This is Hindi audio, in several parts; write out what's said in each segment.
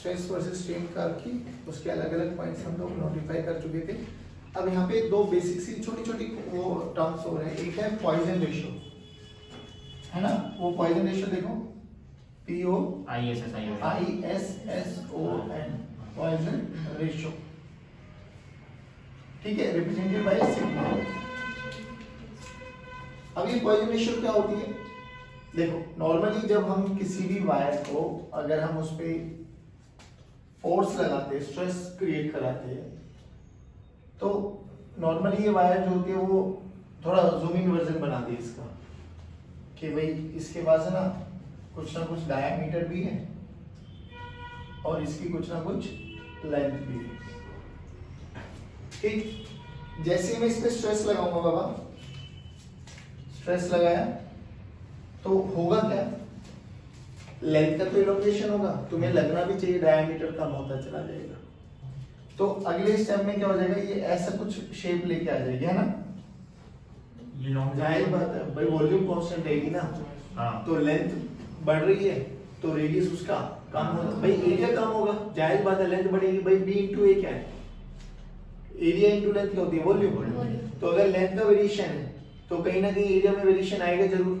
स्ट्रेस वर्सेस स्ट्रेन कर्व की उसके अलग अलग पॉइंट्स हम लोग नोटिफाई कर चुके थे। अब यहाँ पे दो बेसिक सी छोटी छोटी वो टर्म्स हो रहे हैं। एक है पॉइजन रेशियो, है ना, वो पॉइजन रेशियो देखो POISSON पॉइजन रेशियो, ठीक है, रिप्रेजेंटेड बाय सिग्मा। अब ये पॉइजन रेशियो क्या होती है? देखो नॉर्मली जब हम किसी भी वायर को अगर हम उस पे फोर्स लगाते हैं, स्ट्रेस क्रिएट कराते हैं, तो नॉर्मली ये वायर जो होती है वो थोड़ा जूमिंग वर्जन बनाती है इसका कि भाई इसके पास है ना कुछ डायमीटर भी है और इसकी कुछ ना कुछ लेंथ भी है, ठीक। जैसे मैं इस पे स्ट्रेस लगाऊंगा बाबा, स्ट्रेस लगाया तो होगा क्या, लेंथ का तो इलोंगेशन होगा, तुम्हें लगना भी चाहिए डायमीटर कम होता चला जाएगा। तो अगले स्टेप में क्या हो जाएगा, ये ऐसा कुछ शेप लेके आ जाएगी, है ना, ये जाहिर बात है भाई वॉल्यूम कांस्टेंट रहेगी ना। हाँ। तो लेंथ बढ़ रही है तो रेडियस उसका कम होगा, भाई एरिया कम होगा, जाहिर बात है लेंथ बढ़ेगी, भाई b into a क्या है, एरिया इंटू लेंथ क्या होती है, वॉल्यूम। तो अगर लेंथ का वेरिएशन है तो कहीं ना कहीं एरिया में वेरिएशन आएगा जरूर।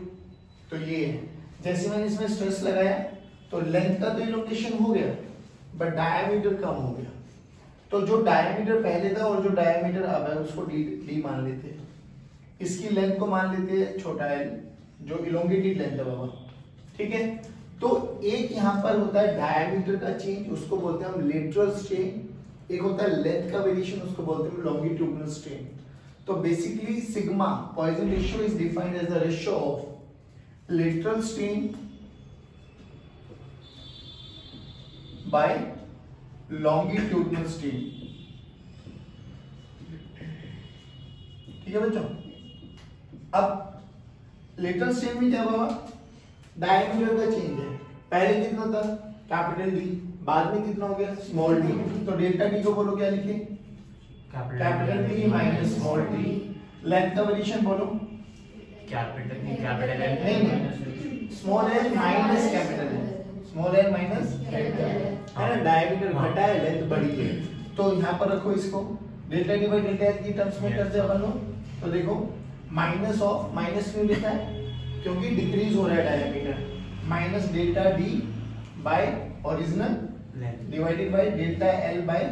तो ये है, जैसे मैंने इसमें स्ट्रेस लगाया तो लेंथ का तो इलोंगेशन हो गया बट डायमीटर कम हो गया। तो जो डायमीटर पहले था और जो डायमीटर अब है उसको डी मान लेते हैं, इसकी लेंथ को मान लेते हैं छोटा l, जो इलोंगेटेड लेंथ है बाबा, ठीक है। तो एक यहाँ पर होता है डायमीटर का चेंज, उसको बोलते हैं हम लेटरल स्ट्रेन, एक होता है लेंथ का वेरिएशन, उसको बोलते हैं लॉन्गिट्यूडिनल स्ट्रेन। तो basically sigma Poisson ratio is defined as the ratio of lateral strain by longitudinal strain, ठीक है बच्चों। अब लेटरल स्ट्रेन में क्या बाबा, डायमीटर का चेंज है, पहले कितना था कैपिटल डी, बाद में कितना हो गया स्मॉल डी, तो डेल्टा डी को बोलो क्या लिखे, capital D minus small D. Length का वेरिएशन बोलो कैपिटल डी कैपिटल एल, नहीं small L minus capital L, small L minus capital L, है ना, डायमीटर घटा है लेंथ बढ़ी है। तो यहाँ पर रखो इसको delta D by delta L की टर्म्स में करते अपन लोग, तो देखो माइनस ऑफ, माइनस क्यों लिखा है क्योंकि डिक्रीज हो रहा है diameter, minus delta D by original divided by delta L by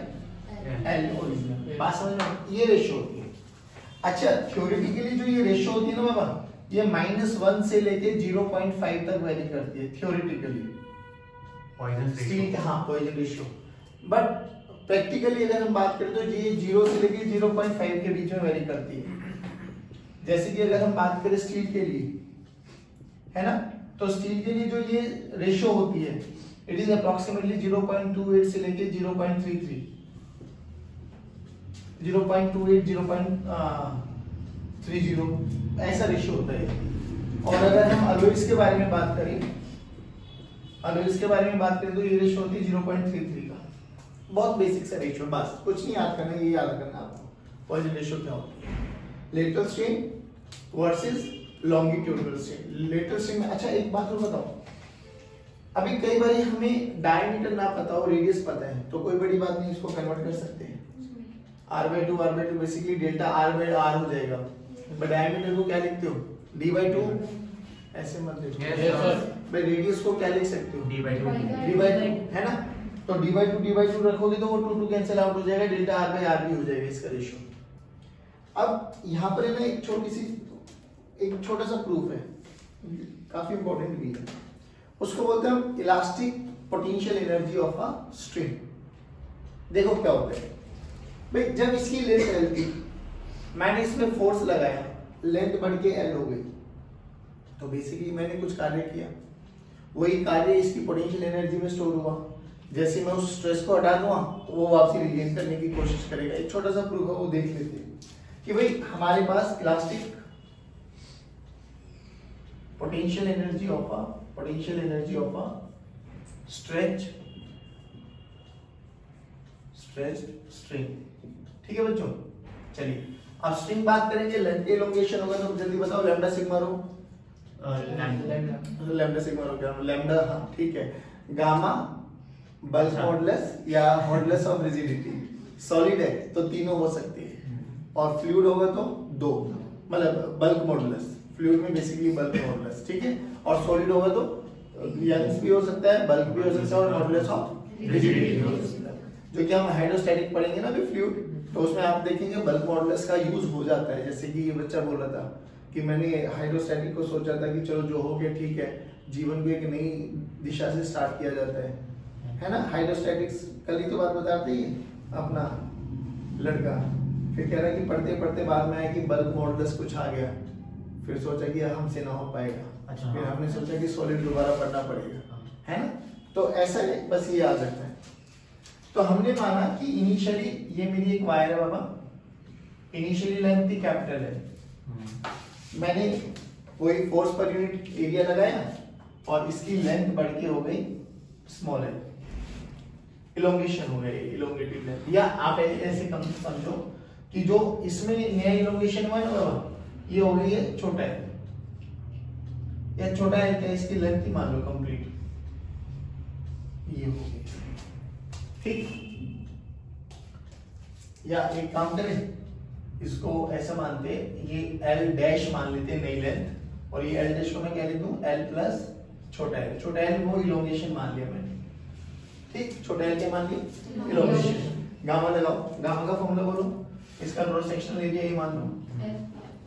L original. बात समझ में, ये रेशियो होती है। अच्छा थ्योरेटिकली जो ये रेशियो होती है ना बाबा, ये -1 से लेके 0.5 तक वेरी करती है थ्योरेटिकली पॉइजन रेशियो, हाँ पॉइजन रेशियो। बट प्रैक्टिकली अगर हम बात करें तो ये 0 से लेके 0.5 के बीच में वेरी करती है। जैसे कि अगर हम बात करें स्टील के लिए, है ना, तो स्टील के लिए जो ये रेशियो होती है इट इज अप्रोक्सीमेटली 0.28 से लेके 0.33, 0.28 0.30 ऐसा रेशियो होता है। और अगर हम अलॉयज के बारे में बात करें, अलॉयज के बारे में बात करें तो ये रेशियो होती है 0.33 का। बहुत बेसिक सा रेशियो, बस कुछ नहीं याद करना, ये याद करना आपको पॉइजन रेशियो क्या होती है, lateral strain versus longitudinal strain. Lateral strain में अच्छा एक बात और बताओ, अभी कई बार हमें डायमीटर ना पता हो रेडियस पता है तो कोई बड़ी बात नहीं, इसको कन्वर्ट कर सकते हैं r/2 बेसिकली डेल्टा r/r हो जाएगा, बट डायमीटर को क्या लिखते हो d/2, ऐसे मत लिखो भाई, रेडियस को क्या लिख सकते हो d/2 है ना, तो d/2 रखोगे तो वो 2 कैंसिल आउट हो जाएगा, डेल्टा r/r भी हो जाएगा इसका रेशियो। अब यहाँ पर ना एक छोटा सा प्रूफ है, काफी इंपॉर्टेंट भी है, उसको बोलते हैं हम elastic potential energy of a string. देखो क्या होता है भाई, जब इसकी लेंथ L थी, मैंने इसमें फोर्स लगाया, लेंथ बढ़ के L हो गई, तो बेसिकली मैंने कुछ कार्य किया, वही कार्य इसकी पोटेंशियल एनर्जी में स्टोर हुआ। जैसे मैं उस स्ट्रेस को हटा दूंगा तो वो वापसी रिलीज करने की कोशिश करेगा। एक छोटा सा प्रूफ है, वो देख लेते हैं कि भाई हमारे पास elastic potential energy of a stretched string, ठीक है बच्चों। चलिए अब स्ट्रिंग बात करेंगे, लेंथ एलोंगेशन होगा तो जल्दी बताओ, लैम्डा सिग्मा रो, लैम्डा सिग्मा रो क्या लैम्डा, हाँ ठीक है, गामा बल्क मॉडुलस या मॉडुलस ऑफ रिजिडिटी। सॉलिड है तो तीनों हो सकती है, और फ्लूइड होगा तो दो, मतलब बल्क मॉडुलस, फ्लूइड में बेसिकली बल्क मॉडुलस, ठीक है। और सॉलिड होगा तो यंग्स भी हो सकता है, बल्क भी हो सकता है, और मॉडुलस ऑफ रिजिडिटी भी हो सकता है। जो कि हम हाइड्रोस्टैटिक पढ़ेंगे ना अभी फ्लूइड, तो उसमें आप देखेंगे बल्क मॉडुलस का यूज हो जाता है। जैसे कि ये बच्चा बोल रहा था कि मैंने हाइड्रोस्टैटिक को सोचा था कि चलो जो हो गया ठीक है, जीवन को एक नई दिशा से स्टार्ट किया जाता है ना। हाइड्रोस्टैटिक्स कल ही तो बात बताते ही अपना लड़का, फिर कह रहा है कि पढ़ते पढ़ते बाद में आया कि बल्क मॉडुलस कुछ आ गया, फिर सोचा कि हमसे ना हो पाएगा, अच्छा, फिर हाँ। हमने सोचा कि सॉलिड दोबारा पढ़ना पड़ेगा, है ना। तो ऐसा है, बस ये याद रखना है। तो हमने माना कि इनिशियली ये मेरी एक वायर है बाबा, इनिशियली लेंथ थी कैपिटल है, मैंने कोई फोर्स पर यूनिट एरिया लगाया और इसकी लेंथ बढ़ के हो गई स्मॉल है, इलोंगेशन हो गई, इलोंगेटेड लेंथ। या आप ऐसे कम समझो कि जो इसमें नया इलोंगेशन हुआ है ना बाबा, ये हो गई है छोटा है, या छोटा है क्या, इसकी लेंथ ही मान लो कंप्लीट, ये हो गई, ठीक। या एक काम करें, इसको ऐसा मानते, ये L डैश मान लेते हैं नई लेंथ, और ये L डैश को मैं क्या लिख दूं, L प्लस छोटा L, छोटा L वो इलोंगेशन मान लिया मैंने, ठीक। छोटा L क्या मान लिया, इलोंगेशन। गामा लगाओ, गामा का फॉर्मूला बोलो, इसका क्रॉस सेक्शनल एरिया ये मान लो,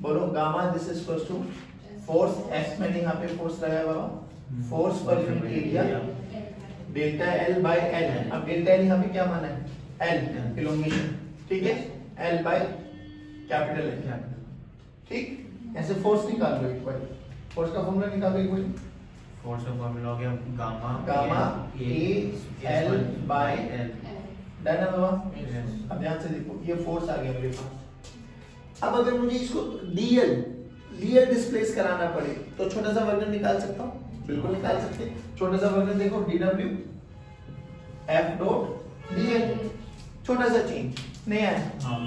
बोलो gamma this is equals to force, F मैंने यहाँ पे फोर्स लगाया बाबा, फोर्स पर unit area delta L by L। अब डेल्टा L यहाँ पे क्या माना है, L इलोंगेशन, ठीक है, L बाय कैपिटल है, ठीक। ऐसे फोर्स निकाल लो एक बार, फोर्स का फॉर्मूला निकालो एक बार, फोर्स का फॉर्मूला हो गया gamma gamma A L by L, done है बाबा। Yes. अब ध्यान से देखो, ये फोर्स आ गया मेरे पास। अब अगर मुझे इसको डीएल डीएल डिस्प्लेस कराना पड़े तो छोटा सा वर्गन निकाल सकता हूँ, बिल्कुल निकाल सकते हैं। छोटा सा वर्गन देखो, डीडब्ल्यू एफ डॉट डीएल, छोटा सा चेंज नहीं आया। हाँ।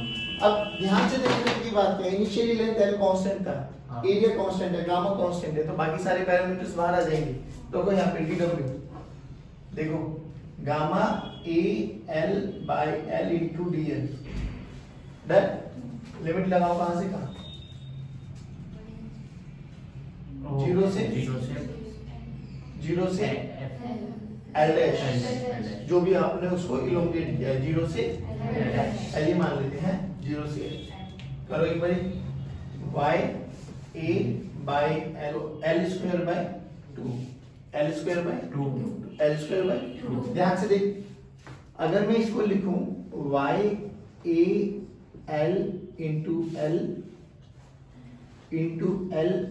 अब ध्यान से देखने की बात है, इनिशियली लेंथ एल कांस्टेंट था, हाँ। एरिया कांस्टेंट है, गामा कांस्टेंट है, तो बाकी सारे पैरामीटर्स बाहर आ जाएंगे। तो यहाँ पे डीडब्ल्यू देखो, gamma A L by L into D L, done. Limit लगाओ कहां से कहां, जीरो से एल डैश, जो भी आपने उसको इलोंगेट किया है, जीरो से एल ही मान लेते हैं, जीरो से एल करो एक बार, Y A by L, L square by 2, L square by 2, L square by 2। ध्यान से देख, अगर मैं इसको लिखूं Y A L into L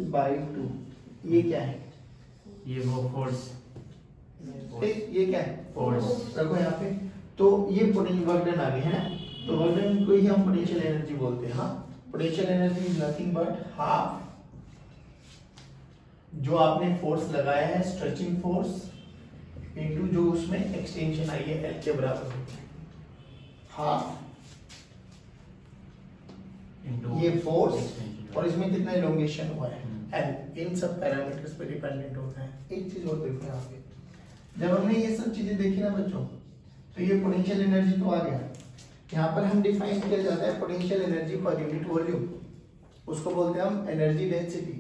by 2, ये क्या है, ये वो फोर्स, ठीक, ये क्या है, फोर्स रखो यहाँ पे। तो ये पोटेंशियल वर्कडन आ गया है ना, तो वर्कडन को ही हम पोटेंशियल एनर्जी बोलते हैं। हाँ, potential energy is nothing but half जो आपने फोर्स लगाया है, स्ट्रेचिंग फोर्स, इनटू जो उसमें एक्सटेंशन आई है एल के बराबर होती है, हाफ ये फोर्स, और इसमें कितना इलोंगेशन हुआ है एल। इन सब पैरामीटर्स पे डिपेंडेंट होता है। एक चीज और देखो यहाँ पे, जब हमने ये सब चीजें देखी ना बच्चों, तो ये पोटेंशियल एनर्जी तो आ गया। यहाँ पर हम डिफाइन किया जाता है potential energy per unit volume, उसको बोलते हैं हम एनर्जी डेंसिटी,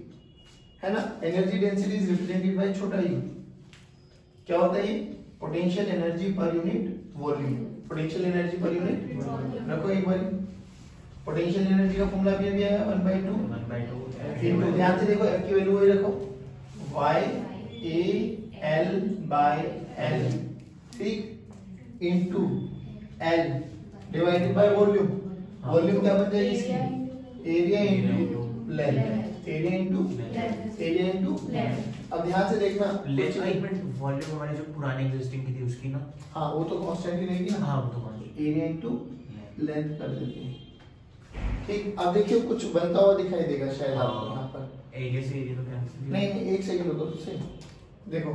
है ना। Energy density is represented by छोटा यू। क्या होता है ये, potential energy per unit volume, potential energy per unit, रखो एक बार। पोटेंशियल एनर्जी का फॉर्मूला भी दिया है 1/2 इनटू, ध्यान से देखो एफ की वैल्यू वही रखो, Y A L by L, ठीक, into L divided by volume. Volume क्या बन जाएगी इसकी, area into length, area into अब ध्यान से देखना, वॉल्यूम हमारी जो पुरानी एग्जिस्टिंग की थी उसकी ना, हाँ वो तो कांस्टेंट ही रहेगी ना, हाँ वो तो कांस्टेंट, एरिया इनटू लेंथ कर देते हैं, ठीक। अब देखिए कुछ बनता हुआ दिखाई देगा शायद आपको यहाँ पर, एरिया से एरिया तो कैंसिल नहीं एक सेकंड रुको, तुझसे देखो,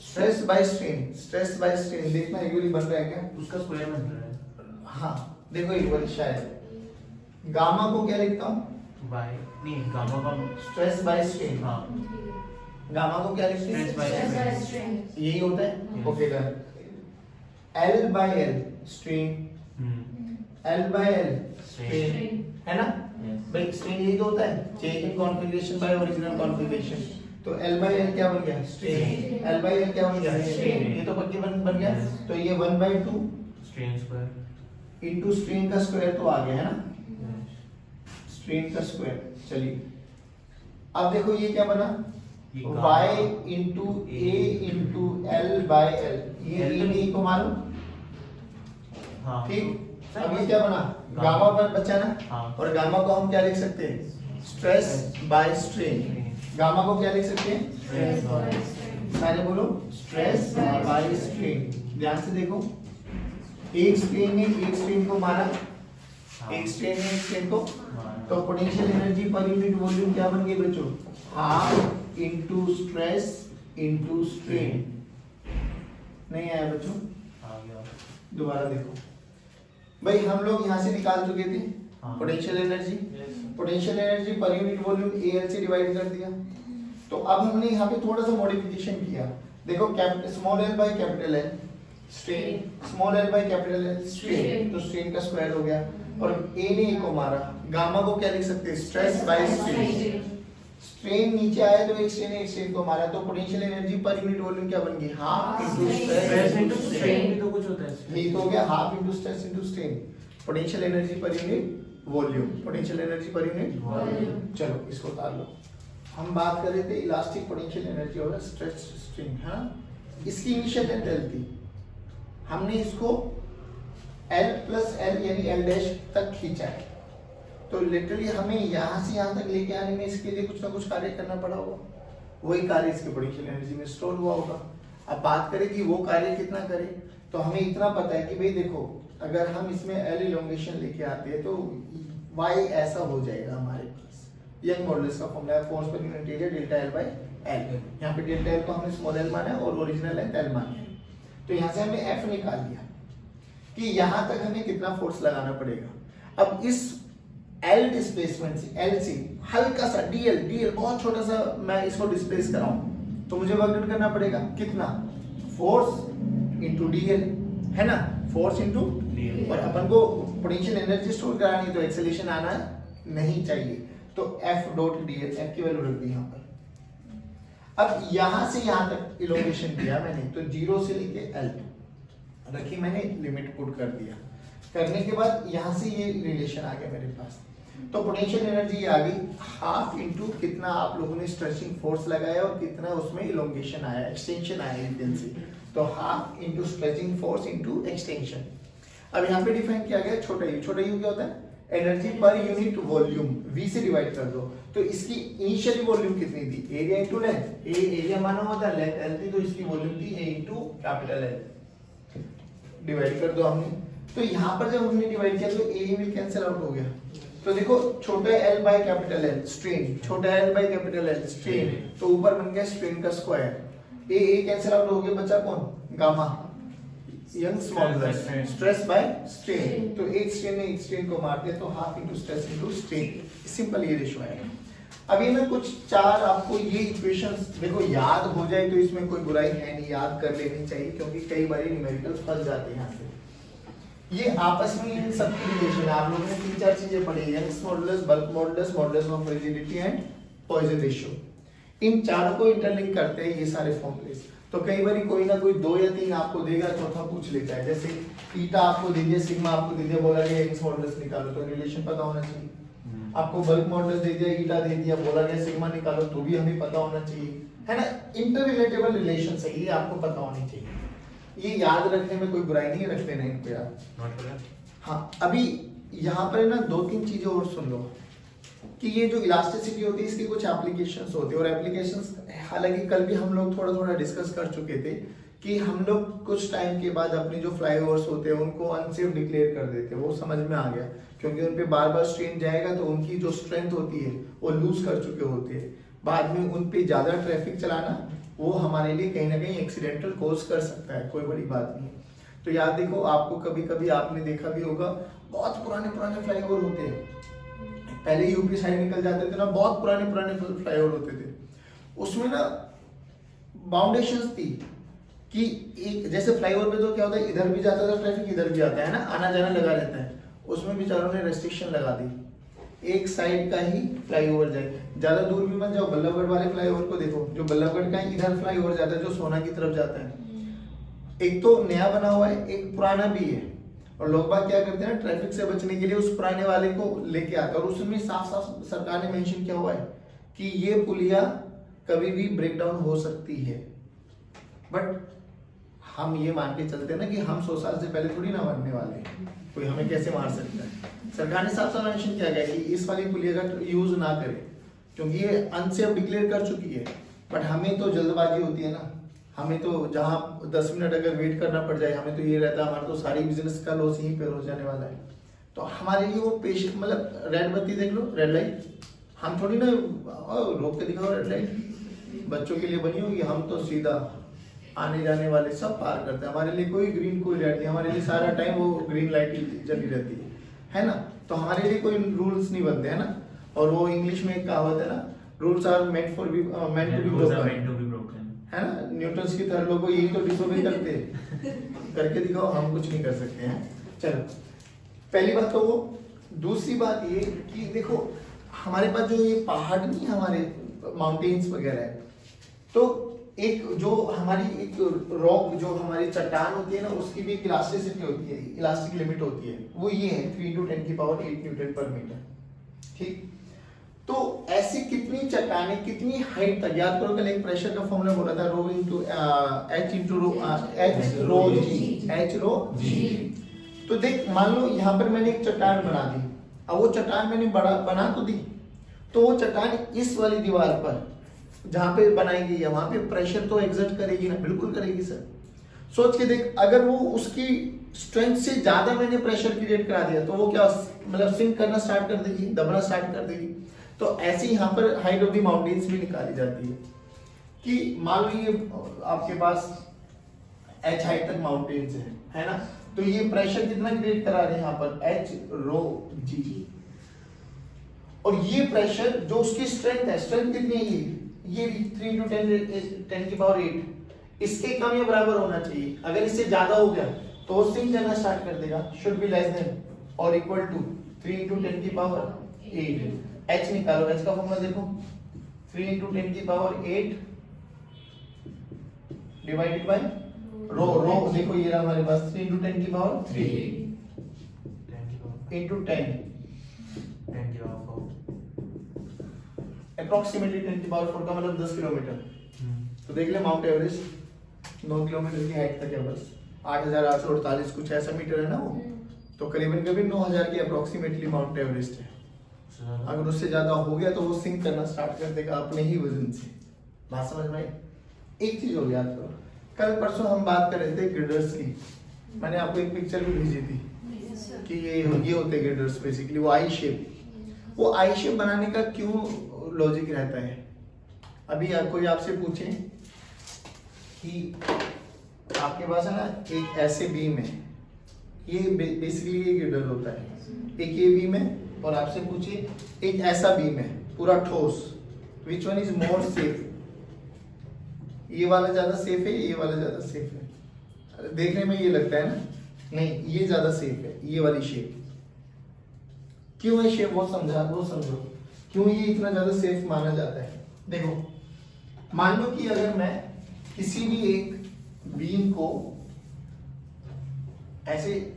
स्ट्रेस बाय स्ट्रेन देखना एक्चुअली बन रहा है क्या, उसका स्क्वायर बन रहा है। हाँ देखो एक बार, शायद गामा को क्या लिखता हूँ, बाय नहीं गामा का स्ट्रेस बाय स्ट्रेन, हाँ गामा को क्या लिखते Stress by हैं? strain. यही होता है। Okay done. L by L strain, L by L strain, है ना भाई? स्ट्रेन यही तो होता है, change in configuration by original configuration. तो L by L क्या बन गया? स्ट्रेन। L by L क्या बन गया? स्ट्रेन। ये तो पक्की बन गया। तो ये 1/2 स्ट्रेन स्क्वायर इंटू स्ट्रेन का स्क्वायर तो आ गया है ना, स्ट्रेन का स्क्वायर। चलिए अब देखो ये क्या बना, y into a into L by L, ये e को मारो, ठीक। अब ये क्या बना, गामा पर बचा ना, और गामा को हम क्या लिख सकते हैं? Stress by strain. गामा को क्या लिख सकते हैं? सारे बोलो, स्ट्रेस बाय स्ट्रेन। ध्यान से देखो, एक स्ट्रेन ने एक स्ट्रेन को मारा, एक स्ट्रेन ने एक स्ट्रेन को, तो potential energy per unit volume क्या बन गई बच्चों? Half into stress into strain. नहीं आया बच्चों? दोबारा देखो भाई, हम लोग यहाँ से निकाल चुके थे potential energy. Potential energy per unit volume AL से डिवाइड कर दिया। तो अब हमने यहाँ पे थोड़ा सा मॉडिफिकेशन किया। देखो small l by capital L strain, small l by capital L strain, तो स्ट्रेन का स्क्वायर हो गया। और a ने a को मारा, गामा को क्या लिख सकते हैं? Stress by strain. स्ट्रेन नीचे आया तो एक स्ट्रेन को मारा, तो potential energy per unit volume क्या बन गई? Half into stress into strain. भी तो कुछ होता है, ये तो हो गया half into stress into strain. Potential energy per unit volume, potential energy per unit volume. चलो इसको उतार लो। हम बात कर रहे थे इलास्टिक पोटेंशियल एनर्जी और स्ट्रेच स्ट्रिंग, हाँ, इसकी इनिशियल लेंथ L थी, हमने इसको L प्लस L यानी L डैश तक खींचा है। तो लिटरली हमें यहाँ से यहाँ तक लेके आने में इसके लिए कुछ ना कुछ कार्य करना पड़ा होगा, वही कार्य इसके पोटेंशियल एनर्जी में स्टोर हुआ होगा। अब बात करें कि वो कार्य कितना करे, तो हमें इतना पता है कि भाई देखो, अगर हम इसमें L इलोंगेशन लेके आते हैं तो Y ऐसा हो जाएगा हमारे पास। यंग मॉडुलस का फॉर्मूला है, फोर्स पर unit area delta L by L। यहाँ पे डेल्टा L को हमने स्मॉल l माना है और ओरिजिनल लेंथ L माना है। तो यहाँ से हमने F निकाल लिया कि यहाँ तक हमें कितना फोर्स लगाना पड़ेगा। अब इस L डिस्प्लेसमेंट से, L से हल्का सा DL बहुत छोटा सा मैं इसको डिस्प्लेस कराऊं, तो मुझे वर्क डन करना पड़ेगा कितना? फोर्स इंटू DL, है ना, फोर्स इंटू DL। और अपन को पोटेंशियल एनर्जी स्टोर करानी, तो एक्सेलरेशन आना नहीं चाहिए, तो F डॉट DL, F की वैल्यू रख दी यहाँ पर। अब यहाँ से यहाँ तक इलोंगेशन दिया मैंने, तो 0 से लेके L रखी मैंने, लिमिट पुट कर दिया। करने के बाद यहाँ से ये रिलेशन आ गया मेरे पास, तो पोटेंशियल एनर्जी आ गई हाफ इंटू कितना आप लोगों ने स्ट्रेचिंग फोर्स लगाया और कितना उसमें इलोंगेशन आया, एक्सटेंशन आया रीजन से, तो half into stretching force into extension. अब यहाँ पे डिफाइन किया गया छोटा यू। छोटा यू क्या होता है? Energy per unit volume, V से डिवाइड कर दो। तो इसकी इनिशियली वॉल्यूम कितनी थी? Area into length. एरिया माना हुआ था, लेंथ L थी, तो इसकी वॉल्यूम थी A into capital L। Divide कर दो हमने, तो यहाँ पर जब हमने डिवाइड किया तो A विल कैंसिल आउट हो गया। तो देखो छोटा L by capital L strain, छोटा L by capital L strain, तो ऊपर बन गया स्ट्रेन का स्क्वायर। A कैंसिल आउट हो गया, बचा कौन? Gamma, young small stress by strain. तो एक स्ट्रेन ने एक स्ट्रेन को मार दिया, तो half into stress into strain. Simple ये रेशियो आएगा। अभी मैं कुछ चार आपको ये इक्वेशंस देखो याद हो जाए तो इसमें कोई बुराई है नहीं, याद कर लेनी चाहिए, क्योंकि कई बार न्यूमेरिकल्स फंस जाते हैं यहाँ से। ये आपस में इन सब की रिलेशन, आप लोगों ने 3-4 चीजें पढ़ी, Young's modulus, bulk modulus, modulus of rigidity and Poisson ratio. इन चारों को इंटरलिंक करते हैं ये सारे फॉर्मूले। तो कई बार कोई ना कोई 2 या 3 आपको देगा, चौथा पूछ लेता है। जैसे थीटा आपको दे दिया, सिग्मा आपको दे दिया, बोला गया यंग्स मॉडुलस निकालो, तो रिलेशन पता होना चाहिए। आपको बल्क मॉडुलस दे दिया, ईटा दे दिया, बोला गया सिग्मा निकालो, तो भी हमें पता होना चाहिए, है ना। इंटर रिलेटेबल रिलेशन है, ये आपको पता होनी चाहिए। ये याद रखने में कोई बुराई नहीं है, रख लेना इनको याद। हाँ, अभी यहाँ पर ना 2-3 चीजें और सुन लो कि ये जो इलास्टिसिटी होती है इसके कुछ एप्लीकेशंस होते हैं। और एप्लीकेशंस हालांकि कल भी हम लोग थोड़ा डिस्कस कर चुके थे कि हम लोग कुछ टाइम के बाद अपने जो फ्लाईओवर्स होते हैं उनको अनसेफ डिक्लेयर कर देते हैं। वो समझ में आ गया, क्योंकि उन पे बार बार स्ट्रेन जाएगा तो उनकी जो स्ट्रेंथ होती है वो लूज कर चुके होते हैं। बाद में उन पे ज्यादा ट्रैफिक चलाना वो हमारे लिए कहीं ना कहीं एक्सीडेंटल कॉज कर सकता है, कोई बड़ी बात नहीं। तो याद देखो, आपको कभी कभी आपने देखा भी होगा, बहुत पुराने फ्लाईओवर होते हैं, पहले यूपी साइड निकल जाते थे ना, बहुत पुराने फ्लाईओवर होते थे, उसमें ना बाउंडेशंस थी कि एक जैसे फ्लाईओवर पे तो क्या होता है, इधर भी जाता था ट्रैफिक, इधर भी आता है ना, आना जाना लगा रहता है, उसमें बेचारों ने रेस्ट्रिक्शन लगा दी, एक साइड का ही फ्लाईओवर जाए, ज्यादा दूर भी मत जाओ। बल्लभगढ़ वाले फ्लाईओवर को देखो, जो बल्लभगढ़ का इधर फ्लाईओवर जाता है जो सोना की तरफ जाता है, एक तो नया बना हुआ है, एक पुराना भी है, और लोग बाग क्या करते हैं, ट्रैफिक से बचने के लिए उस पुराने वाले को लेके आते हैं, और उसमें साफ साफ सरकार ने मेंशन किया हुआ है कि ये पुलिया कभी भी ब्रेक डाउन हो सकती है। बट हम ये मान के चलते हैं ना कि हम 100 साल से पहले थोड़ी ना मरने वाले, कोई हमें कैसे मार सकता है। सरकार ने साफ साफ मेंशन किया गया कि इस वाली पुलिया का यूज ना करें, क्योंकि ये अनसेफ डिक्लेयर कर चुकी है। बट हमें तो जल्दबाजी होती है ना, हमें तो जहाँ 10 मिनट अगर वेट करना पड़ जाए, हमें तो ये रहता है हमारा तो सारी बिजनेस का लॉस यहीं पे हो जाने वाला है। तो हमारे लिए वो पेशेंट, मतलब रेड बत्ती देख लो, रेड लाइट, हम थोड़ी ना रोक के दिखाओ रेड लाइट, बच्चों के लिए बनी होगी, हम तो सीधा आने जाने वाले सब पार करते हैं, हमारे लिए कोई ग्रीन कोई रेड नहीं, हमारे लिए सारा टाइम वो ग्रीन लाइट जली रहती है ना। तो हमारे लिए कोई रूल्स नहीं बनते है ना। और वो इंग्लिश में एक कहावत है ना, rules are meant for be meant to be broken, है ना। न्यूटन की थर्ड लॉ को यही तो डिसोबे करते हैं, करके दिखाओ, हम कुछ नहीं कर सकते हैं। चलो, पहली बात तो वो। दूसरी बात ये कि देखो हमारे पास जो ये पहाड़ नहीं, हमारे माउंटेन्स वगैरह है, तो एक जो हमारी एक रॉक, जो हमारी चट्टान होती है ना, उसकी भी एक इलास्टिसिटी होती है, इलास्टिक लिमिट होती है, वो ये है 3 × 10⁸ न्यूटन पर मीटर। ठीक, तो ऐसी कितनी चट्टानें, कितनी हाइट तक, याद करो कल एक प्रेशर का फॉर्मूला बोला था, रो इंटू एच रो जी। तो देख, मान लो यहाँ पर मैंने एक चट्टान बना दी, अब वो चट्टान मैंने बना तो दी, तो वो चट्टान इस वाली दीवार पर जहां पे बनाई गई है वहां पे प्रेशर तो एग्जर्ट करेगी ना, बिल्कुल करेगी सर। सोच के देख, अगर वो उसकी स्ट्रेंथ से ज्यादा मैंने प्रेशर क्रिएट करा दिया तो वो क्या, मतलब सिंक करना स्टार्ट कर देगी, दबना स्टार्ट कर देगी। तो ऐसे ही यहाँ पर हाइट ऑफ द माउंटेन्स भी निकाली जाती है कि मान लो ये आपके पास h हाइट तक माउंटेन्स है ना, तो ये प्रेशर कितना क्रिएट करा रहे हैं यहाँ पर, h रो जी। और ये प्रेशर जो उसकी स्ट्रेंथ है, स्ट्रेंथ कितनी है, ये 3 × 10⁸, इसके कम या बराबर होना चाहिए। अगर इससे ज्यादा हो गया तो वो सिंक करना स्टार्ट कर देगा, शुड बी लेस देन और इक्वल टू 3 × 10⁸। h निकालो, h का फॉर्मूला देखो, 3 × 10⁸ डिवाइडेड बाय रो। रो देखो ये रहा हमारे पास 3 × 10⁻³ into 10 अप्रोक्सीमेटली 10⁴ का मतलब 10 किलोमीटर। तो देख ले माउंट एवरेस्ट 9 किलोमीटर की हाइट तक है, बस 8,848 कुछ ऐसा मीटर है ना वो, तो करीबन करीबन 9,000 की अप्रोक्सीमेटली माउंट एवरेस्ट है। अगर उससे ज्यादा हो गया तो वो सिंक करना स्टार्ट कर देगा अपने ही वजन से। बात समझ में आई? एक चीज और याद करो, कल परसों हम बात कर रहे थे गिर्डर्स की, मैंने आपको एक पिक्चर भी भेजी थी कि ये होते गिर्डर्स, बेसिकली वो आई शेप। वो आई शेप बनाने का क्यों लॉजिक रहता है? अभी कोई आपसे पूछे कि आपके पास है ना एक ऐसे बीम है, ये बेसिकली ये गिर्डर होता है, एक ये बीम है, और आपसे पूछे एक ऐसा बीम है पूरा ठोस, which one is more safe? ये वाला ज्यादा सेफ है, ये वाला ज्यादा सेफ है? देखने में ये लगता है ना, नहीं ये ज्यादा सेफ है, ये वाली शेप। क्यों है शेप, वो समझो क्यों ये इतना ज्यादा सेफ माना जाता है। देखो, मान लो कि अगर मैं किसी भी एक बीम को ऐसे,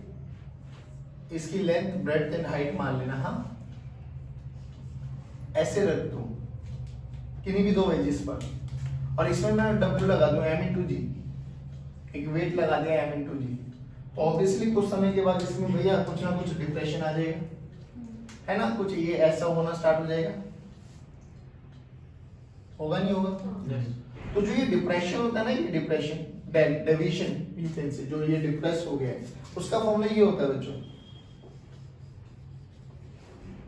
इसकी लेंथ ब्रेड्थ एंड हाइट मान लेना, हाँ ऐसे रख दूं किन्हीं भी दो वेजिस पर, और इसमें मैं W लगा दूं m/g, एक वेट लगा दिया m/g, तो ऑब्वियसली कुछ समय के बाद इसमें भैया कुछ ना कुछ डिप्रेशन आ जाएगा, है ना, कुछ ये ऐसा होना स्टार्ट हो जाएगा, होगा नहीं होगा? तो जो ये डिप्रेशन होता है ना, ये डिप्रेशन डेविएशन से जो ये डिप्रेस हो गया है, उसका फॉर्मूला ये होता है बच्चों,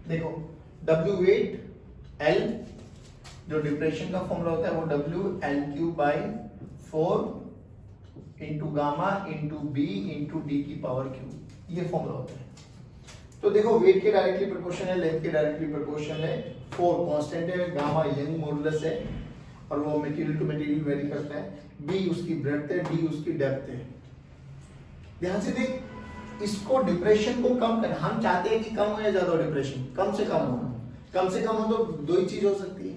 देखो W वेट, L जो डिप्रेशन का फॉर्मूला होता है वो W(L3/4 into gamma into B into D⁻³, ये फॉर्मूला होता है। तो देखो वेट के डायरेक्टली प्रोपोर्शनल है, लेंथ के डायरेक्टली प्रोपोर्शनल है, 4 कांस्टेंट है, गामा यंग मॉडुलस है, और वो मटेरियल टू मटेरियल वेरी करता है। बी उसकी ब्रेड्थ है, डी उसकी डेप्थ है। ध्यान से देख, इसको डिप्रेशन को कम करना, हम चाहते हैं कि कम हो या ज्यादा हो डिप्रेशन, कम से कम हो। कम से कम हो तो दो ही चीज हो सकती है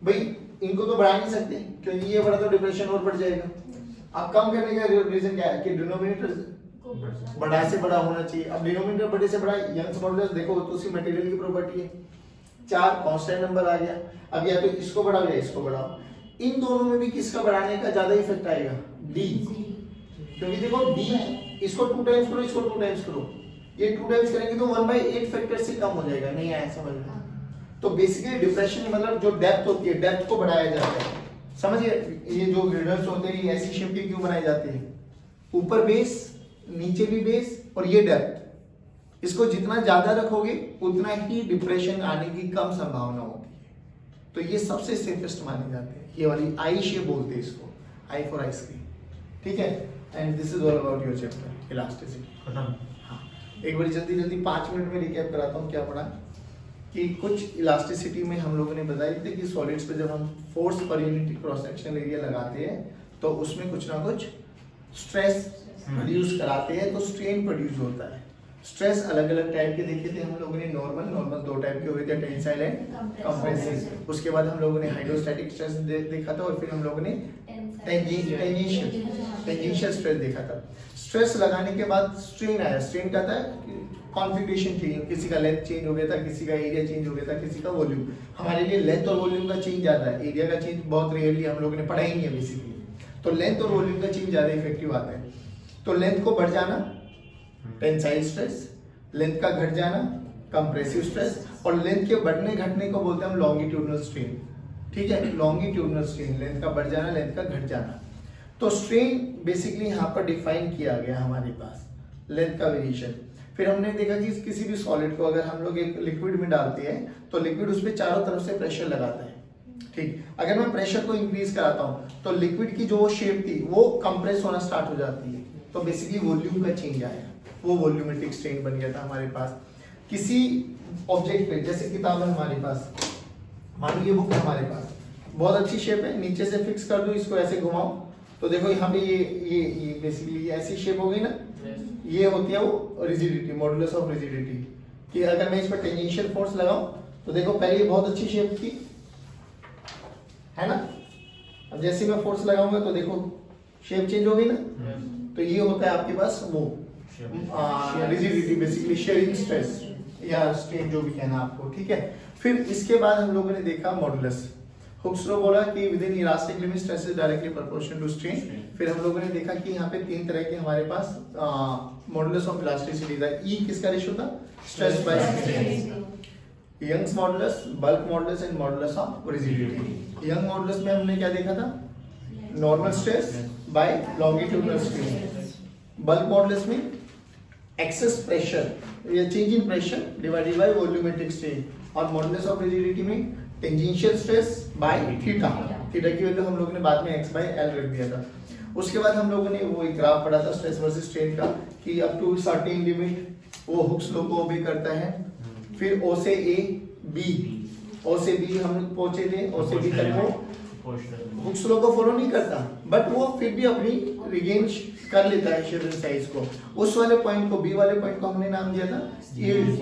भाई, इनको तो बढ़ा नहीं सकते क्योंकि ये बढ़ा तो डिप्रेशन और बढ़ जाएगा। अब कम करने का रीजन क्या है कि डिनोमिनेटर बड़ा से बड़ा होना चाहिए। अब डिनोमिनेटर बड़े से बड़ा, यंग्स मॉडुलस देखो तो उसी मटेरियल की प्रॉपर्टी है, 4 कांस्टेंट नंबर आ गया। अब या तो इसको बढ़ाओ या इसको बढ़ाओ, इन दोनों में भी किसका बढ़ाने का ज्यादा इफेक्ट आएगा? डी। क्योंकि देखो डी, इसको 2 टाइम्स करो, इसको 2 टाइम्स करो, ये 2 टाइम्स करेंगे तो 1/8 फैक्टर से कम हो जाएगा। नहीं आया समझ में? तो बेसिकली डिप्रेशन मतलब जो डेप्थ होती है, डेप्थ को बढ़ाया जाता है। समझिए, ये जो ग्रिडल्स होते हैं ये ऐसी शेप के क्यों बनाए जाते हैं? ऊपर बेस, नीचे भी बेस और ये डेप्थ। इसको जितना ज्यादा रखोगे उतना ही डिप्रेशन आने की कम संभावना होती है। तो ये सबसे सेफेस्ट माने जाते हैं। ये वाली आई शेप बोलते हैं इसको, आई फॉर आइसक्रीम। ठीक है, and this is all about your chapter elasticity. खत्म। हाँ, एक बार जल्दी जल्दी 5 मिनट में रिकैप कराता हूँ क्या पढ़ा। कि कुछ इलास्टिसिटी में हम लोगों ने बताई थी कि सॉलिड्स पे जब हम force per unit cross sectional area लगाते हैं तो उसमें कुछ ना कुछ स्ट्रेस प्रोड्यूस कराते हैं, तो स्ट्रेन प्रोड्यूस होता है। स्ट्रेस अलग अलग टाइप के देखे थे हम लोगों ने। नॉर्मल 2 टाइप के हुए थे, टेंसाइल एंड कंप्रेसिव। उसके बाद हम लोगों ने हाइड्रोस्टैटिक स्ट्रेस देखा था, और फिर हम लोगों ने टेंजेंशियल स्ट्रेस देखा था। स्ट्रेस लगाने के बाद स्ट्रेन आया। स्ट्रेन का था कॉन्फ़िगरेशन चेंज, किसी का लेंथ चेंज हो गया था, किसी का एरिया चेंज हो गया था, किसी का वॉल्यूम। हमारे लिए लेंथ और वॉल्यूम का चेंज ज्यादा है, एरिया का चेंज बहुत रेयरली हम लोगों ने पढ़ा ही नहीं है बेसिकली। तो लेंथ और वॉल्यूम का चेंज ज्यादा इफेक्टिव आता है। तो लेंथ को बढ़ जाना टेंसाइल स्ट्रेस, लेंथ का घट जाना कंप्रेसिव स्ट्रेस, और लेंथ के बढ़ने घटने को बोलते हैं हम लॉन्गिट्यूडनल स्ट्रेन। ठीक है, लॉन्गिट्यूडनल स्ट्रेन, लेंथ का बढ़ जाना, लेंथ का घट जाना। तो स्ट्रेन बेसिकली यहाँ पर डिफाइन किया गया हमारे पास, लेंथ का वेरिएशन। फिर हमने देखा कि किसी भी सॉलिड को अगर हम लोग एक लिक्विड में डालते हैं तो लिक्विड उस पर चारों तरफ से प्रेशर लगाता है। ठीक, अगर मैं प्रेशर को इंक्रीज कराता हूँ तो लिक्विड की जो शेप थी वो कंप्रेस होना स्टार्ट हो जाती है। तो बेसिकली वॉल्यूम का चेंज आया, वो वॉल्यूमेट्रिक स्ट्रेन बन गया था हमारे पास। किसी ऑब्जेक्ट पे, जैसे किताब है हमारे पास, मान लो ये बुक है हमारे पास, बहुत अच्छी शेप है, नीचे से फिक्स कर दो, इसको ऐसे घुमाओ तो देखो यहाँ पे ये बेसिकली ऐसी शेप हो गई ना। ये होती है वो रिजिडिटी, मॉडुलस ऑफ रिजिडिटी। कि अगर मैं इस पर टेंजेंशियल फोर्स लगाऊं तो देखो पहले ये बहुत अच्छी शेप थी, है ना। अब जैसे मैं फोर्स लगाऊंगा तो देखो शेप चेंज हो गई ना। तो ये होता है आपके पास वो रिजिडिटी, बेसिकली शेयरिंग स्ट्रेस या स्ट्रेन जो भी कहना आपको। ठीक है, फिर इसके बाद हम लोगों ने देखा मॉडुलस। हुक्स लॉ बोला कि within elastic limit stress is directly proportional to strain. फिर हम लोगों ने देखा कि यहाँ पे 3 तरह के हमारे पास मॉडुलस ऑफ इलास्टिसिटी था। ई किसका रेशियो था? Stress by strain. Young's modulus, bulk modulus and modulus of rigidity. Young modulus में हमने क्या देखा था? Normal stress by longitudinal strain. Bulk modulus में एक्सेस प्रेशर या change in pressure divided by volumetric strain. और मॉडुलस ऑफ रिजिडिटी में tangential stress by theta. Theta की वैल्यू हम लोगों ने बाद में x/L रख दिया था। उसके बाद हम लोगों ने वो एक ग्राफ पढ़ा था स्ट्रेस वर्सेस स्ट्रेन का, कि अप टू सर्टेन लिमिट वो हुक्स लॉ को ओबे करता है। फिर O से A, B, O से B हम पहुंचे थे, O से B तक वो हुक्स लॉ को फॉलो नहीं करता, बट वो फिर भी अपनी रिगेन कर लेता है शेयर साइज को। उस वाले पॉइंट को, B वाले पॉइंट को हमने नाम दिया था यील्ड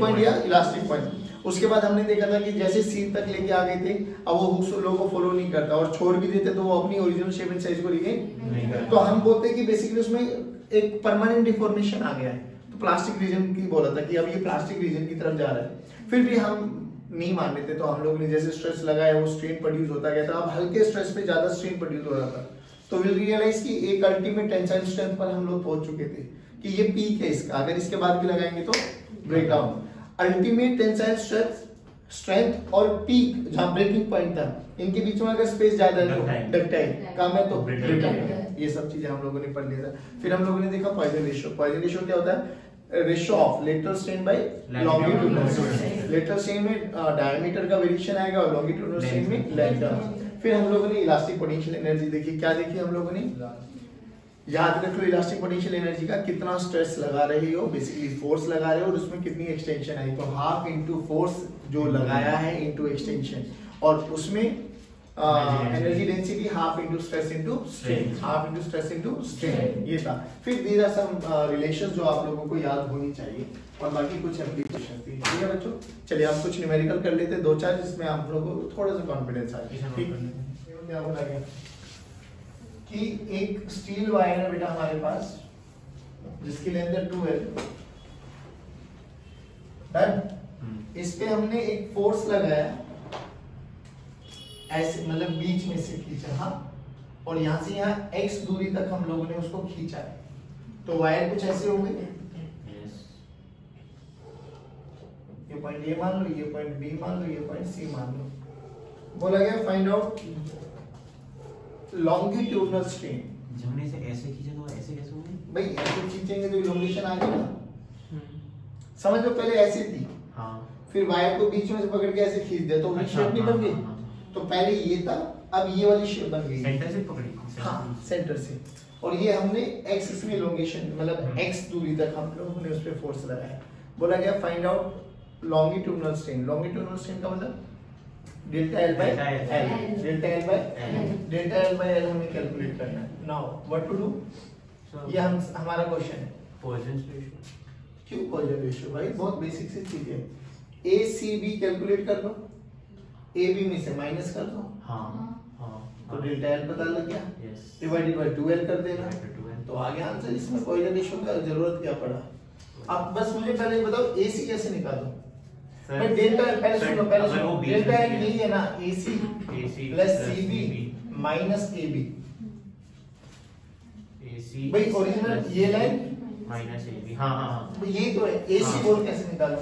पॉइंट या इलास्टिक पॉइंट। उसके बाद हमने देखा था कि जैसे C तक लेके आ गए थे, अब वो हुक्स लॉ को फॉलो नहीं करता और छोड़ भी देते तो वो अपनी ओरिजिनल शेप एंड साइज को रिगेन। तो हम बोलते हैं कि बेसिकली उसमें एक परमानेंट डिफॉर्मेशन आ गया है। तो प्लास्टिक रीजन की बोला था कि अब ये प्लास्टिक रीजन की तरफ जा रहा है। फिर भी हम नहीं मान लेते, तो हम लोग ने जैसे स्ट्रेस लगाया वो स्ट्रेन प्रोड्यूस होता गया था। अब हल्के स्ट्रेस पे ज्यादा स्ट्रेन प्रोड्यूस हो रहा था, तो विल रियलाइज कि एक अल्टीमेट टेंसाइल स्ट्रेंथ पर हम लोग पहुंच चुके थे कि ये पीक है इसका, अगर इसके बाद भी लगाएंगे तो ब्रेकडाउन। अल्टीमेट टेंसाइल स्ट्रेंथ और पीक जहां ब्रेकिंग पॉइंट था, इनके बीच में अगर स्पेस ज्यादा है तो डक्टाइल, कम है तो ब्रिटल। ये सब चीजें हम लोगों ने पढ़ लिया था। फिर हम लोगों ने देखा पॉइजन रेशियो। पॉइजन रेशियो क्या होता है? Ratio of lateral strain by longitudinal strain. Lateral strain में डायमीटर का वेरिएशन आएगा और लॉन्गिट्यूडनल स्ट्रेन में लेंथ का। फिर हम लोगों ने इलास्टिक पोटेंशियल एनर्जी देखी। क्या देखी हम लोगों ने? याद रख लो इलास्टिक पोटेंशियल एनर्जी का कितना स्ट्रेस लगा रहे हो, बेसिकली फोर्स लगा रहे हो और उसमें कितनी एक्सटेंशन आई। तो हाफ इंटू फोर्स जो लगाया है इंटू एक्सटेंशन, और उसमें energy density half into stress into strain, half into stress into strain, ये था। फिर दीज आर सम रिलेशंस जो आप लोगों को याद होनी चाहिए और बाकी कुछ एप्लीकेशन थी। ठीक है बच्चों, चलिए हम कुछ न्यूमेरिकल कर लेते हैं, 2-4 जिसमें आप लोगों को थोड़ा सा कॉन्फिडेंस आ जाए। ठीक, क्या बोला गया कि एक स्टील वायर है बेटा हमारे पास जिसकी लेंथ है 2L, डन। इस पे हमने एक फोर्स लगाया ऐसे, मतलब बीच में से खींचा, हाँ, और यहां से यहाँ x दूरी तक हम लोगों ने उसको खींचा है, तो वायर कुछ ऐसे हो गई। ये पॉइंट A मान लो, ये पॉइंट B मान लो, ये पॉइंट C मान लो। बोला गया फाइंड आउट लॉन्गिट्यूडनल स्ट्रेन। जमने से ऐसे खींचे तो ऐसे कैसे होंगे भाई? ऐसे खींचेंगे तो इल्यूमिनेशन आ गई ना, समझ लो। पहले ऐसे थी, हाँ, फिर वायर को बीच में से पकड़ के ऐसे खींच दिया तो वो शेप नहीं बन गई। तो पहले ये था, अब ये वाली शेप बन गई, सेंटर से पकड़ी, हाँ सेंटर से, और ये हमने एक्सिस में इल्लोंगेशन मतलब x दूरी तक हम लोगों ने उस पे फोर्स लगाया। बोला गया find out longitudinal strain. Longitudinal strain का मतलब delta L by L, delta L by L, delta L by L हमें कैलकुलेट करना है। नाउ व्हाट टू डू, ये हम हमारा क्वेश्चन है। पॉइजन रेशियो, क्यों पॉइजन रेशियो? भाई बहुत बेसिक सी चीज है। ACB कैलकुलेट कर लो, AB में से माइनस कर दो, तो डेल्टा L पता लग गया, डिवाइडेड बाय 2L कर देना, तो आ गया आंसर। इसमें पॉइजन रेशियो का जरूरत क्या पड़ा? अब बस मुझे पहले बताओ AC कैसे निकालो? मैं डेल्टा पहले सुनो, पहले सुनो, डेल्टा L यही है ना, AC plus CB minus AB। भाई ओरिजिनल ये लाइन माइनस AB, हाँ, यही तो है। AC बोल कैसे निकालो?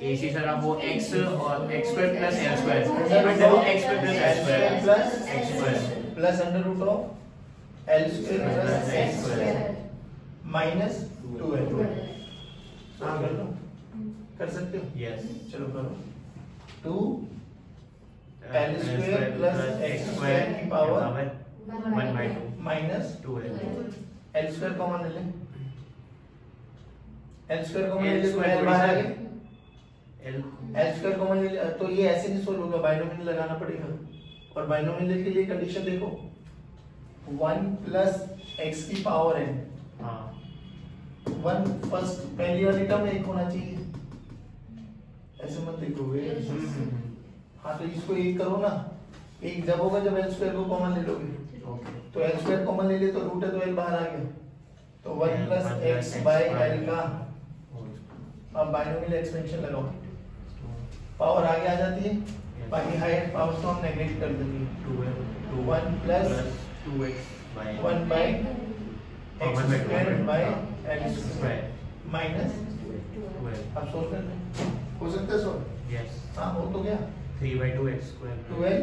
AC सर आप वो x और x square plus l square, मतलब x square plus l square plus x square plus under root of l square plus x square minus 2l। हाँ कर लो, कर सकते हो? यस, चलो करो। 2l square plus x square की power 1/2 minus 2l, l square common ले ले, l स्क्वायर कॉमन ले ले तो l बाहर आ गया, l स्क्वायर कॉमन ले ले, तो ये ऐसे नहीं सोल्व होगा, बाइनोमियल लगाना पड़ेगा। और बाइनोमियल के लिए कंडीशन देखो, 1 प्लस x की पावर n, हाँ 1 फर्स्ट पहली वाली टर्म एक होना चाहिए, ऐसे मत देखोगे। हाँ तो इसको एक करो ना, एक जब होगा जब l स्क्वायर को कॉमन ले लोगे, तो l स्क्वायर कॉमन ले ले तो रूट है तो l बाहर आ गया, तो 1 प्लस x बाय l का, अब बाइनोमियल एक्सपेंशन लगाओ, पावर आगे आ जाती है, बाकी हायर पावर को हम नेगलेक्ट कर देंगे। 1 plus 2x by 1 by x square by l square minus 12, अब सोल्व कर लें, हो सकता है सोल्व? यस, हाँ हो तो गया, 3/2x स्क्वायर 12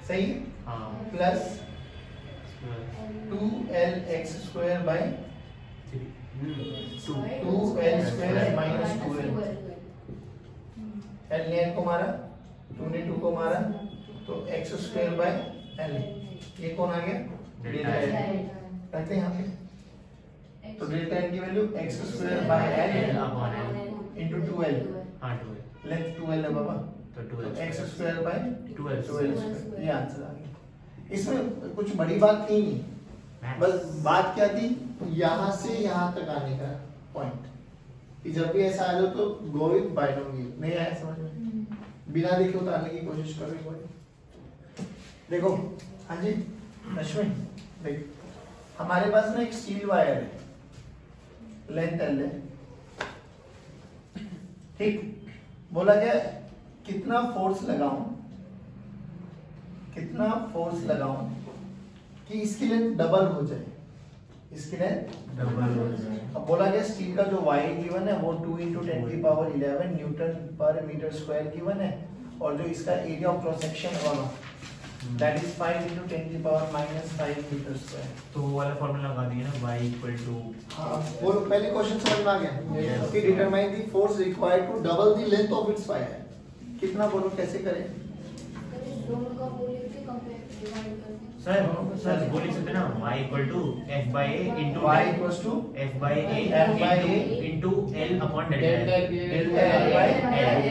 सही है, हाँ plus 2lx square by 2l square minus 2l। l ने l को मारा, 2 ने 2 को मारा, तो x स्क्वायर बाय l, ये कौन आ गया? Delta l। रखते हैं यहाँ पे, तो डेल्टा l की value x square by l into 2l, हाँ 2l, लेंथ 2l है बाबा, तो तो 2l x square bye 2l 2l square, ये आंसर आ गया। इसमें कुछ बड़ी बात थी नहीं, बस बात क्या थी, यहाँ से यहाँ तक आने का पॉइंट, कि जब भी ऐसा आ जाओ तो गो विद बाइनोमियल। नहीं आया समझ में? बिना देखे उतारने की कोशिश करो एक बार। देखो, हाँ जी अश्विन, देख हमारे पास ना एक स्टील वायर है, लेंथ L है, ठीक। बोला गया कितना फोर्स लगाऊं, कितना फोर्स लगाऊं कि इसकी लेंथ डबल हो जाए, इसकी लेंथ डबल हो जाए। अब बोला गया स्टील का जो वाई गिवन है वो 2 × 10⁻11 न्यूटन पर मीटर स्क्वायर गिवन है, और जो इसका एरिया ऑफ क्रॉस सेक्शन है वाला दैट इज 5 × 10⁻⁻5 मीटर स्क्वायर। तो वो वाला फॉर्मूला लगा दिए ना, y = हाँ वो पहले क्वेश्चन समझ में आ गया कि determine the force required to double the length of its wire. कितना बोलो कैसे करें? दोनों का बोल के कंपेयर डिवाइड करते हैं। सर बोल सकते ना y equal to f by a into y equals to f by a into l upon delta delta l। l by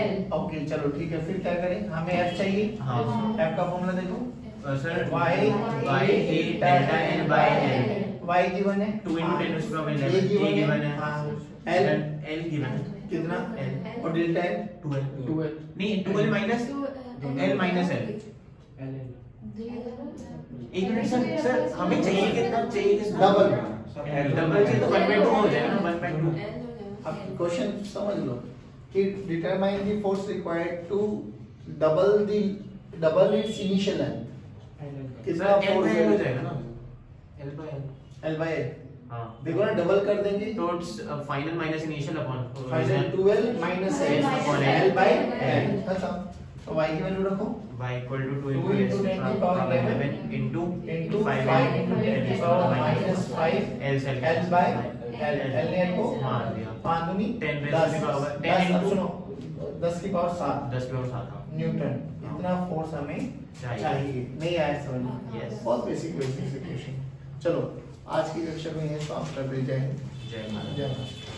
L। Okay चलो ठीक है, फिर क्या करें, हमें f चाहिए। हाँ f का फॉर्मूला देखो, sir y a delta l by l y given है 2 into 10 उसका a a गिवन given है, है हाँ l l given है कितना L। और डेल्टा l 12 नहीं 12 माइनस l माइनस l। एक मिनट सर हमें चाहिए कितना डबल। डबल चाहिए तो 1/2 हो जाएगा ना 1/2। अब क्वेश्चन समझ लो कि determine the force required to double its initial length. कितना sir l force by l हो जाएगा ना l by l। l by l, हाँ देखो ना डबल कर देंगे तो its final minus initial upon final 12 minus l by l खत्म। तो y की वैल्यू रखो y equal to 2 2 into into 10 की power 11 into into 5 5 into 10 की power minus 5 l से l by l ने को हाँ दिया 5 दूनी 10 raised 10 to the power 10 10 into सुनो 10 की पावर 7 10 पे और 7 न्यूटन, इतना फोर्स हमें चाहिए। नहीं आया समझ में? Yes. बहुत बेसिक इक्वेशन। चलो आज की कक्षा में ये समाप्त कर दी जाए। जय माता। जय माता।